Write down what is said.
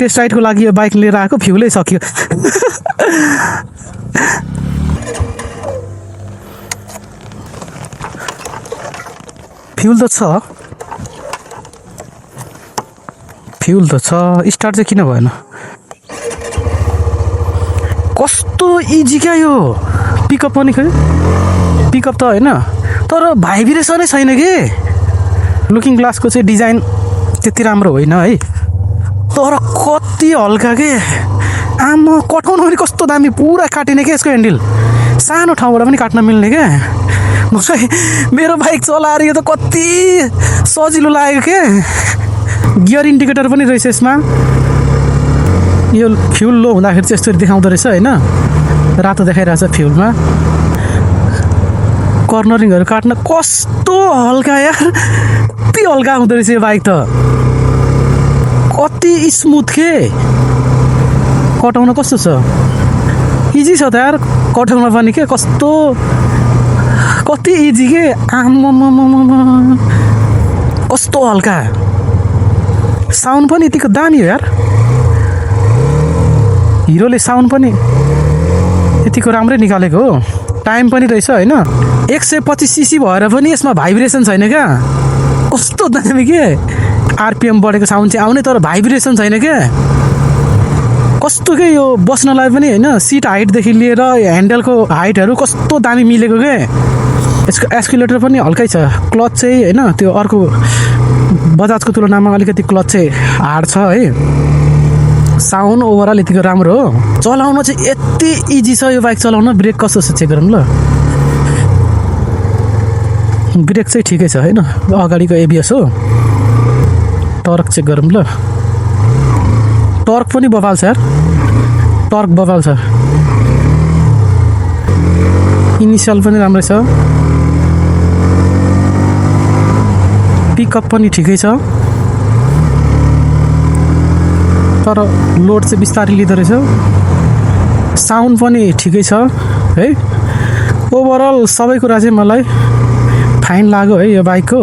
test राइडको लागि यो bike लिएर आएको फ्युलै सक्यो फ्युल त छ स्टार्ट चाहिँ किन भएन कस्तो इजी क्या यो पिकअप पनि खै पिकअप त होइन तर भाइब्रेसनै छैन कि लुकिङ ग्लासको चाहिँ डिजाइन त्यति राम्रो होइन है तर कति हल्का के आमा कटाउनु पनि कस्तो दामी पुरा काटिने क्या यसको ह्यान्डल सानो ठाउँबाट पनि काट्न मिल्ने क्या मेरो बाइक चलाएर यो त कति सजिलो लाग्यो क्या गियर इन्डिकेटर पनि रहेछ यसमा यो फ्युल लो हुँदाखेरि चाहिँ यस्तो देखाउँदो रहेछ होइन रातो देखाइरहेछ फ्युलमा कर्नरिङहरू काट्न कस्तो हल्का यार कति हल्का हुँदो रहेछ यो बाइक त कति स्मुथ के कटाउन कस्तो छ इजी छ त यार कटाउन पनि के कस्तो कति इजी के आम्मामामामा कस्तो हल्का साउन्ड पनि यतिको दामी हो यार हिरोले साउन्ड पनि यतिको राम्रै निकालेको हो टाइम पनि रहेछ होइन 125 सीसी भएर पनि यसमा भाइब्रेसन छैन क्या कस्तो दामी के आरपिएम बढेको साउन्ड चाहिँ आउने तर भाइब्रेसन छैन क्या कस्तो के यो बस्नलाई पनि होइन सिट हाइटदेखि लिएर ह्यान्डलको हाइटहरू कस्तो दामी मिलेको के यसको एस्कुलेटर पनि हल्कै छ क्लच चाहिँ होइन त्यो अर्को बजाजको तुलनामा अलिकति क्लच चाहिँ हार्ड छ है साउन्ड ओभरअल यतिको राम्रो हो चलाउन चाहिँ यति इजी छ यो बाइक चलाउन ब्रेक कस्तो छ चेक गरौँ ल ब्रेक चाहिँ ठिकै छ होइन अगाडिको एबिएस हो टर्क चेक गरौँ ल टर्क पनि बबाल छ यार टर्क बबाल छ इनिसियल पनि राम्रै छ पिकअप पनि ठिकै छ तर लोड चाहिँ बिस्तारै लिँदो रहेछ साउन्ड पनि ठिकै छ है ओभरअल सबै कुरा चाहिँ मलाई फाइन लाग्यो है यो बाइकको